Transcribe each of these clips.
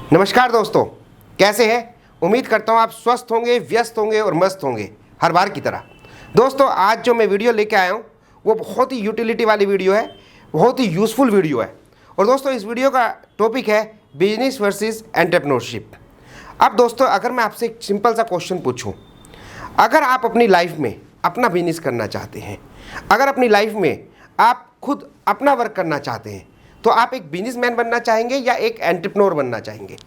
नमस्कार दोस्तों, कैसे हैं? उम्मीद करता हूं आप स्वस्थ होंगे, व्यस्त होंगे और मस्त होंगे हर बार की तरह। दोस्तों, आज जो मैं वीडियो लेके आया हूं वो बहुत ही यूटिलिटी वाली वीडियो है, बहुत ही यूज़फुल वीडियो है। और दोस्तों, इस वीडियो का टॉपिक है बिजनेस वर्सेस एंटरप्रेन्योरशिप। अब दोस्तों, अगर मैं आपसे एक सिंपल सा क्वेश्चन पूछूँ, अगर आप अपनी लाइफ में अपना बिजनेस करना चाहते हैं, अगर अपनी लाइफ में आप खुद अपना वर्क करना चाहते हैं, तो आप एक बिजनेसमैन बनना चाहेंगे या एक एंटरप्रेन्योर बनना चाहेंगे?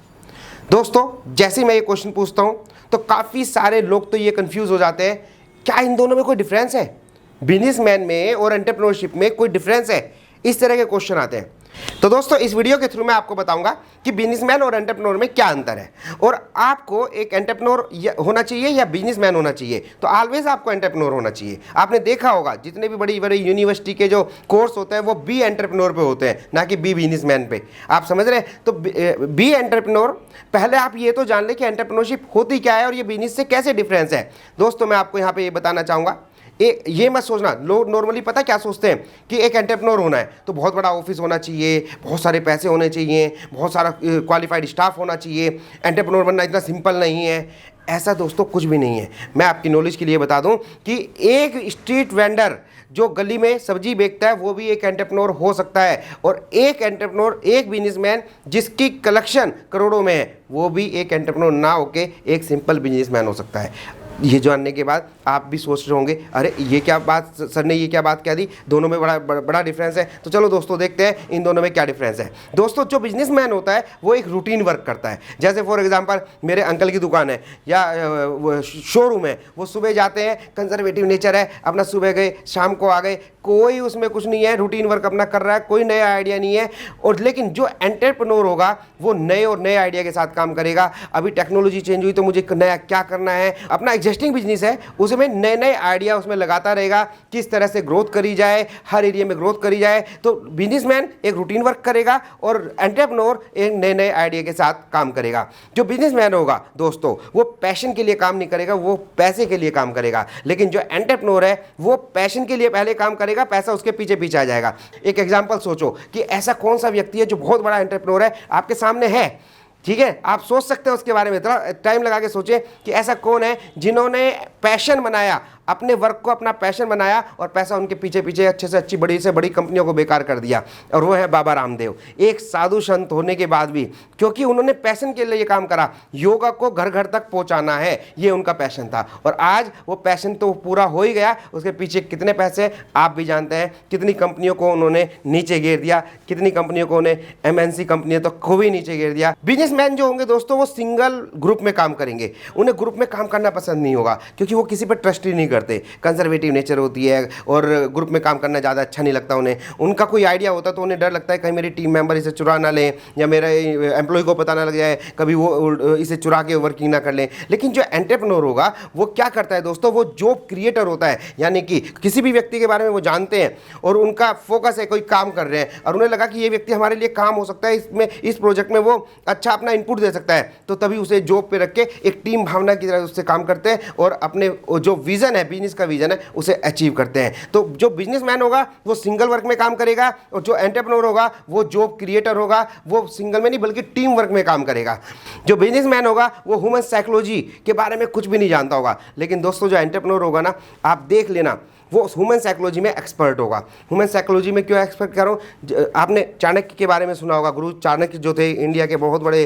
दोस्तों, जैसे मैं ये क्वेश्चन पूछता हूँ तो काफ़ी सारे लोग तो ये कंफ्यूज हो जाते हैं, क्या इन दोनों में कोई डिफरेंस है? बिजनेसमैन में और एंटरप्रेन्योरशिप में कोई डिफरेंस है? इस तरह के क्वेश्चन आते हैं। तो दोस्तों, इस वीडियो के थ्रू मैं आपको बताऊंगा कि बिजनेसमैन और एंटरप्रेन्योर में क्या अंतर है, और आपको एक एंटरप्रेन्योर होना चाहिए या बिजनेसमैन होना चाहिए। तो ऑलवेज आपको एंटरप्रेन्योर होना चाहिए। आपने देखा होगा जितने भी बड़ी बड़ी यूनिवर्सिटी के जो कोर्स होते हैं वो बी एंटरप्रेन्योर पे होते हैं, ना कि बी बिजनेसमैन पे। आप समझ रहे हैं? तो बी एंटरप्रेन्योर, पहले आप ये तो जान ले कि एंटरप्रेन्योरशिप होती क्या है और ये बिजनेस से कैसे डिफरेंस है। दोस्तों, मैं आपको यहाँ पे ये बताना चाहूँगा, ये मत सोचना, लोग नॉर्मली पता क्या सोचते हैं कि एक एंटरप्रेन्योर होना है तो बहुत बड़ा ऑफिस होना चाहिए, बहुत सारे पैसे होने चाहिए, बहुत सारा क्वालिफाइड स्टाफ होना चाहिए। एंटरप्रेन्योर बनना इतना सिंपल नहीं है। ऐसा दोस्तों कुछ भी नहीं है। मैं आपकी नॉलेज के लिए बता दूं कि एक स्ट्रीट वेंडर जो गली में सब्जी बेचता है वो भी एक एंटरप्रेन्योर हो सकता है, और एक एंटरप्रेन्योर, एक बिजनेसमैन जिसकी कलेक्शन करोड़ों में है, वो भी एक एंटरप्रेन्योर ना होके एक सिंपल बिजनेसमैन हो सकता है। ये जानने के बाद आप भी सोच रहे होंगे, अरे ये क्या बात, सर ने ये क्या बात कह दी, दोनों में बड़ा डिफरेंस है। तो चलो दोस्तों, देखते हैं इन दोनों में क्या डिफरेंस है। दोस्तों, जो बिजनेसमैन होता है वो एक रूटीन वर्क करता है। जैसे फॉर एग्जांपल मेरे अंकल की दुकान है या शोरूम है, वो सुबह जाते हैं, कंजर्वेटिव नेचर है, अपना सुबह गए शाम को आ गए, कोई उसमें कुछ नहीं है, रूटीन वर्क अपना कर रहा है, कोई नया आइडिया नहीं है। और लेकिन जो एंटरप्रेन्योर होगा वो नए और नए आइडिया के साथ काम करेगा। अभी टेक्नोलॉजी चेंज हुई तो मुझे नया क्या करना है, अपना एग्जिस्टिंग बिजनेस है उसमें नए नए आइडिया उसमें लगाता रहेगा, किस तरह से ग्रोथ करी जाए, हर एरिया में ग्रोथ करी जाए। तो बिजनेसमैन एक रूटीन वर्क करेगा और एंटरप्रेन्योर एक नए नए आइडिया के साथ काम करेगा। जो बिजनेसमैन होगा दोस्तों, वो पैशन के लिए काम नहीं करेगा, वो पैसे के लिए काम करेगा। लेकिन जो एंटरप्रेन्योर है वो पैशन के लिए पहले काम करेगा, पैसा उसके पीछे पीछे आ जाएगा। एक एग्जांपल सोचो कि ऐसा कौन सा व्यक्ति है जो बहुत बड़ा एंटरप्रेन्योर है, आपके सामने है, ठीक है, आप सोच सकते हैं उसके बारे में, थोड़ा टाइम लगा के सोचें कि ऐसा कौन है जिन्होंने पैशन बनाया, अपने वर्क को अपना पैशन बनाया और पैसा उनके पीछे पीछे अच्छे से अच्छी बड़ी से बड़ी कंपनियों को बेकार कर दिया। और वो है बाबा रामदेव। एक साधु संत होने के बाद भी, क्योंकि उन्होंने पैशन के लिए ये काम करा, योगा को घर घर तक पहुंचाना है, ये उनका पैशन था। और आज वो पैशन तो पूरा हो ही गया, उसके पीछे कितने पैसे आप भी जानते हैं, कितनी कंपनियों को उन्होंने नीचे गिर दिया, कितनी कंपनियों को उन्हें MNC कंपनियों तो खूब ही नीचे गिर दिया। बिजनेसमैन जो होंगे दोस्तों, वो सिंगल ग्रुप में काम करेंगे, उन्हें ग्रुप में काम करना पसंद नहीं होगा, क्योंकि वो किसी पर ट्रस्ट ही नहीं करते, कंजर्वेटिव नेचर होती है और ग्रुप में काम करना ज़्यादा अच्छा नहीं लगता उन्हें। उनका कोई आइडिया होता तो उन्हें डर लगता है कहीं मेरी टीम मेंबर इसे चुरा ना लें, या मेरे एम्प्लॉय को पता ना लग जाए, कभी वो इसे चुरा के वर्किंग ना कर लें। लेकिन जो एंटरप्रेन्योर होगा वो क्या करता है दोस्तों, वो जॉब क्रिएटर होता है। यानी कि किसी भी व्यक्ति के बारे में वो जानते हैं और उनका फोकस है, कोई काम कर रहे हैं और उन्हें लगा कि ये व्यक्ति हमारे लिए काम हो सकता है, इसमें इस प्रोजेक्ट में वो अच्छा अपना इनपुट दे सकता है, तो तभी उसे जॉब पे रख के एक टीम भावना की तरह उससे काम करते हैं और अपने जो विजन है, बिजनेस का विजन है, उसे अचीव करते हैं। तो जो बिजनेसमैन होगा वो सिंगल वर्क में काम करेगा, और जो एंटरप्रेन्योर होगा वो जॉब क्रिएटर होगा, वो सिंगल में नहीं बल्कि टीम वर्क में काम करेगा। जो बिजनेसमैन होगा वो ह्यूमन साइकोलॉजी के बारे में कुछ भी नहीं जानता होगा। लेकिन दोस्तों, जो एंटरप्रेन्योर होगा ना, आप देख लेना, वो ह्यूमन साइकोलॉजी में एक्सपर्ट होगा। ह्यूमन साइकोलॉजी में क्यों एक्सपर्ट कह रहा हूँ, आपने चाणक्य के बारे में सुना होगा। गुरु चाणक्य जो थे, इंडिया के बहुत बड़े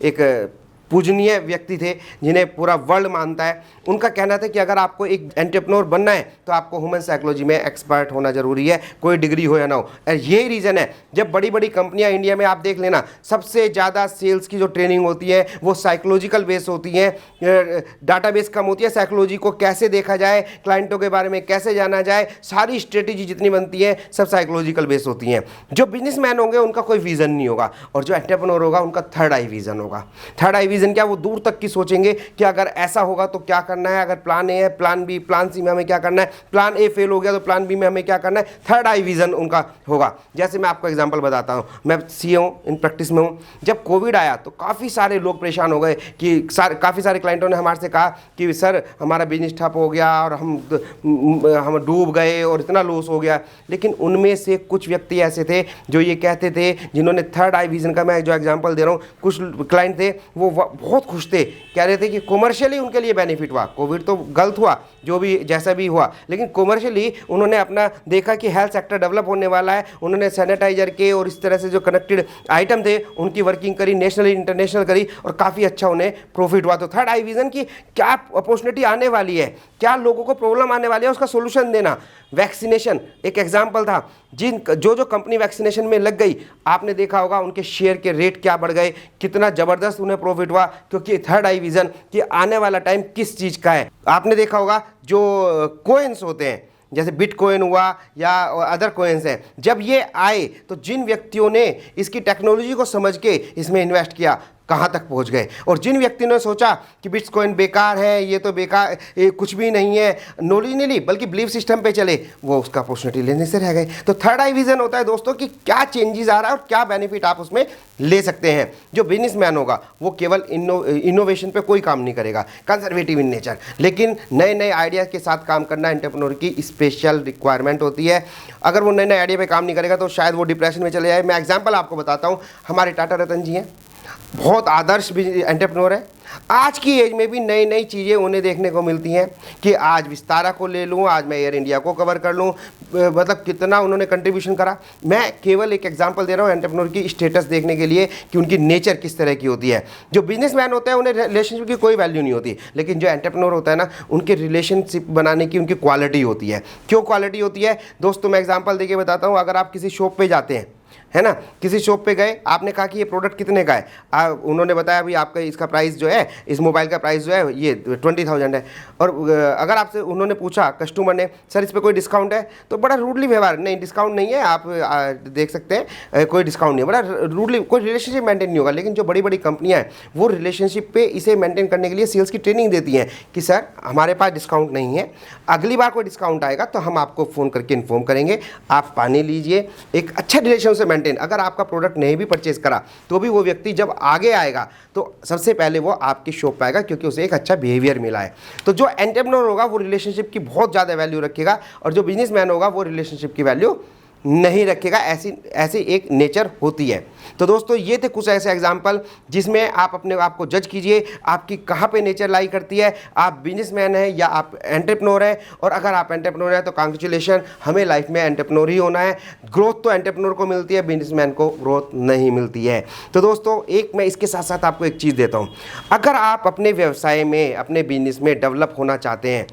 एक पूजनीय व्यक्ति थे जिन्हें पूरा वर्ल्ड मानता है। उनका कहना था कि अगर आपको एक एंटरप्रेन्योर बनना है तो आपको ह्यूमन साइकोलॉजी में एक्सपर्ट होना जरूरी है, कोई डिग्री हो या ना हो। और यही रीज़न है, जब बड़ी बड़ी कंपनियां इंडिया में आप देख लेना, सबसे ज़्यादा सेल्स की जो ट्रेनिंग होती है वो साइकोलॉजिकल बेस होती है, डाटाबेस कम होती है। साइकोलॉजी को कैसे देखा जाए, क्लाइंटों के बारे में कैसे जाना जाए, सारी स्ट्रेटेजी जितनी बनती है सब साइकोलॉजिकल बेस होती हैं। जो बिजनेसमैन होंगे उनका कोई विजन नहीं होगा, और जो एंटरप्रेन्योर होगा उनका थर्ड आई विजन होगा। थर्ड आई विजन क्या, वो दूर तक की सोचेंगे कि अगर ऐसा होगा तो क्या करना है, अगर प्लान ए है, प्लान बी, प्लान सी में हमें क्या करना है, प्लान ए फेल हो गया तो प्लान बी में हमें क्या करना है। थर्ड आई विजन उनका होगा। जैसे मैं आपको एग्जांपल बताता हूँ, मैं सीए हूँ, इन प्रैक्टिस में हूँ। जब कोविड आया तो काफ़ी सारे लोग परेशान हो गए कि काफ़ी सारे क्लाइंटों ने हमारे से कहा कि सर हमारा बिजनेस ठप हो गया और हम डूब गए और इतना लॉस हो गया। लेकिन उनमें से कुछ व्यक्ति ऐसे थे जो ये कहते थे, जिन्होंने थर्ड आई विजन का मैं जो एग्जांपल दे रहा हूँ, कुछ क्लाइंट थे वो बहुत खुश थे, कह रहे थे कि कॉमर्शियली उनके लिए बेनिफिट हुआ। कोविड तो गलत हुआ, जो भी जैसा भी हुआ, लेकिन कॉमर्शियली उन्होंने अपना देखा कि हेल्थ सेक्टर डेवलप होने वाला है। उन्होंने सैनिटाइजर के और इस तरह से जो कनेक्टेड आइटम थे उनकी वर्किंग करी, नेशनल इंटरनेशनल करी और काफ़ी अच्छा उन्हें प्रॉफिट हुआ। तो थर्ड आई विजन की क्या अपॉर्चुनिटी आने वाली है, क्या लोगों को प्रॉब्लम आने वाली है, उसका सोल्यूशन देना। वैक्सीनेशन एक एग्जाम्पल था, जो कंपनी वैक्सीनेशन में लग गई, आपने देखा होगा उनके शेयर के रेट क्या बढ़ गए, कितना ज़बरदस्त उन्हें प्रॉफिट हुआ, क्योंकि थर्ड आई विजन कि आने वाला टाइम किस चीज़ का है। आपने देखा होगा जो कोइंस होते हैं, जैसे बिटकॉइन हुआ या अदर कोइंस हैं, जब ये आए तो जिन व्यक्तियों ने इसकी टेक्नोलॉजी को समझ के इसमें इन्वेस्ट किया, कहाँ तक पहुँच गए। और जिन व्यक्तियों ने सोचा कि बिटकॉइन बेकार है, ये तो बेकार, ये कुछ भी नहीं है, नॉलेज नहीं ली बल्कि बिलीफ सिस्टम पे चले, वो उसका अपॉर्चुनिटी लेने से रह गए। तो थर्ड आई विजन होता है दोस्तों कि क्या चेंजेस आ रहा है और क्या बेनिफिट आप उसमें ले सकते हैं। जो बिजनेसमैन होगा वो केवल इनोवेशन पे कोई काम नहीं करेगा, कंजर्वेटिव इन नेचर, लेकिन नए नए आइडिया के साथ काम करना एंटरप्रेन्योर की स्पेशल रिक्वायरमेंट होती है। अगर वो नए नए आइडिया पे काम नहीं करेगा तो शायद वो डिप्रेशन में चले जाए। मैं एग्जाम्पल आपको बताता हूँ, हमारे टाटा रतन जी हैं, बहुत आदर्श एंटरप्रेन्योर है। आज की एज में भी नई नई चीज़ें उन्हें देखने को मिलती हैं कि आज विस्तारा को ले लूँ, आज मैं एयर इंडिया को कवर कर लूँ, मतलब कितना उन्होंने कंट्रीब्यूशन करा। मैं केवल एक एग्जांपल दे रहा हूँ एंटरप्रेन्योर की स्टेटस देखने के लिए कि उनकी नेचर किस तरह की होती है। जो बिजनेसमैन होते हैं उन्हें रिलेशनशिप की कोई वैल्यू नहीं होती, लेकिन जो एंटरप्रेन्योर होता है ना, उनके रिलेशनशिप बनाने की उनकी क्वालिटी होती है। क्यों क्वालिटी होती है दोस्तों, मैं एग्जाम्पल देके बताता हूँ। अगर आप किसी शॉप पर जाते हैं, है ना, किसी शॉप पे गए, आपने कहा कि ये प्रोडक्ट कितने का है, उन्होंने बताया भी आपका इसका प्राइस जो है, इस मोबाइल का प्राइस जो है ये 20,000 है। और अगर आपसे उन्होंने पूछा, कस्टमर ने, सर इस पर कोई डिस्काउंट है, तो बड़ा रूडली व्यवहार, नहीं डिस्काउंट नहीं है, आप देख सकते हैं कोई डिस्काउंट नहीं है, बड़ा रूडली, कोई रिलेशनशिप मेंटेन नहीं होगा। लेकिन जो बड़ी बड़ी कंपनियाँ हैं वो रिलेशनशिप पे इसे मेंटेन करने के लिए सेल्स की ट्रेनिंग देती हैं कि सर हमारे पास डिस्काउंट नहीं है, अगली बार कोई डिस्काउंट आएगा तो हम आपको फ़ोन करके इन्फॉर्म करेंगे, आप पानी लीजिए। एक अच्छा रिलेशन से मेंटेन, अगर आपका प्रोडक्ट नहीं भी परचेज करा तो भी वो व्यक्ति जब आगे आएगा तो सबसे पहले वो आपकी शॉप पे आएगा, क्योंकि उसे एक अच्छा बिहेवियर मिला है। तो जो एंटरप्रेन्योर होगा वो रिलेशनशिप की बहुत ज़्यादा वैल्यू रखेगा, और जो बिजनेसमैन होगा वो रिलेशनशिप की वैल्यू नहीं रखेगा। ऐसी एक नेचर होती है। तो दोस्तों ये थे कुछ ऐसे एग्जाम्पल जिसमें आप अपने आप को जज कीजिए, आपकी कहाँ पे नेचर लाई करती है, आप बिजनेसमैन हैं या आप एंटरप्रेन्योर हैं। और अगर आप एंटरप्रेन्योर हैं तो कांग्रेचुलेशन, हमें लाइफ में एंटरप्रेन्योर ही होना है। ग्रोथ तो एंटरप्रेन्योर को मिलती है, बिजनेसमैन को ग्रोथ नहीं मिलती है। तो दोस्तों एक मैं इसके साथ साथ आपको एक चीज़ देता हूँ, अगर आप अपने व्यवसाय में, अपने बिजनेस में डेवलप होना चाहते हैं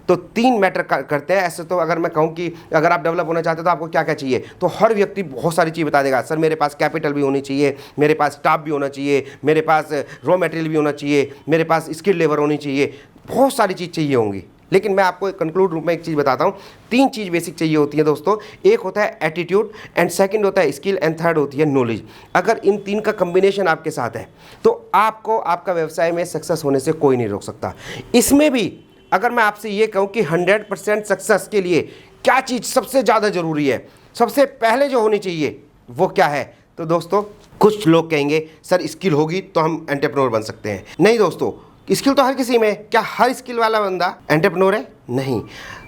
तो 3 मैटर करते हैं। ऐसे तो अगर मैं कहूँ कि अगर आप डेवलप होना चाहते हो तो आपको क्या क्या चाहिए, तो हर व्यक्ति बहुत सारी चीज़ बता देगा। सर मेरे पास कैपिटल भी होनी चाहिए, मेरे पास स्टाफ भी होना चाहिए, मेरे पास रॉ मटेरियल भी होना चाहिए, मेरे पास स्किल लेबर होनी चाहिए, बहुत सारी चीज़ चाहिए होंगी। लेकिन मैं आपको कंक्लूड रूप में एक चीज़ बताता हूँ, 3 चीज़ बेसिक चाहिए होती है दोस्तों। एक होता है एटीट्यूड, एंड सेकंड होता है स्किल, एंड थर्ड होती है नॉलेज। अगर इन 3 का कम्बिनेशन आपके साथ है तो आपको आपका व्यवसाय में सक्सेस होने से कोई नहीं रोक सकता। इसमें भी अगर मैं आपसे ये कहूँ कि 100% सक्सेस के लिए क्या चीज़ सबसे ज़्यादा ज़रूरी है, सबसे पहले जो होनी चाहिए वो क्या है, तो दोस्तों कुछ लोग कहेंगे सर स्किल होगी तो हम एंटरप्रेन्योर बन सकते हैं। नहीं दोस्तों, स्किल तो हर किसी में है। क्या हर स्किल वाला बंदा एंटरप्रेन्योर है? नहीं।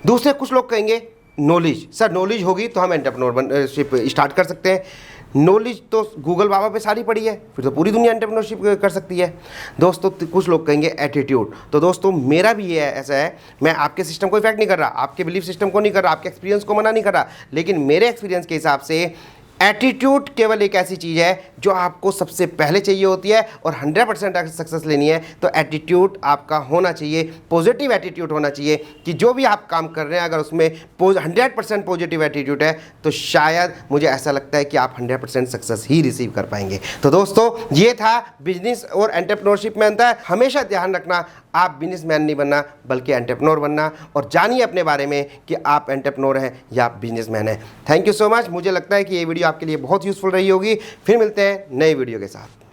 दूसरे कुछ लोग कहेंगे नॉलेज, सर नॉलेज होगी तो हम एंटरप्रेन्योरशिप स्टार्ट कर सकते हैं। नॉलेज तो गूगल बाबा पे सारी पड़ी है, फिर तो पूरी दुनिया एंटरप्रेन्योरशिप कर सकती है। दोस्तों कुछ लोग कहेंगे एटीट्यूड, तो दोस्तों मेरा भी ये ऐसा है, मैं आपके सिस्टम को इफेक्ट नहीं कर रहा, आपके बिलीफ सिस्टम को नहीं कर रहा, आपके एक्सपीरियंस को मना नहीं कर रहा, लेकिन मेरे एक्सपीरियंस के हिसाब से एटीट्यूड केवल एक ऐसी चीज़ है जो आपको सबसे पहले चाहिए होती है। और 100% अगर सक्सेस लेनी है तो एटीट्यूड आपका होना चाहिए, पॉजिटिव एटीट्यूड होना चाहिए कि जो भी आप काम कर रहे हैं अगर उसमें 100% पॉजिटिव एटीट्यूड है तो शायद मुझे ऐसा लगता है कि आप 100% सक्सेस ही रिसीव कर पाएंगे। तो दोस्तों ये था बिजनेस और एंटरप्रेन्योरशिप में अंतर। हमेशा ध्यान रखना, आप बिजनेसमैन नहीं बनना बल्कि एंटरप्रेन्योर बनना, और जानिए अपने बारे में कि आप एंटरप्रेन्योर हैं या बिजनेसमैन हैं। Thank you so much. मुझे लगता है कि ये वीडियो आपके लिए बहुत यूजफुल रही होगी। फिर मिलते हैं नए वीडियो के साथ।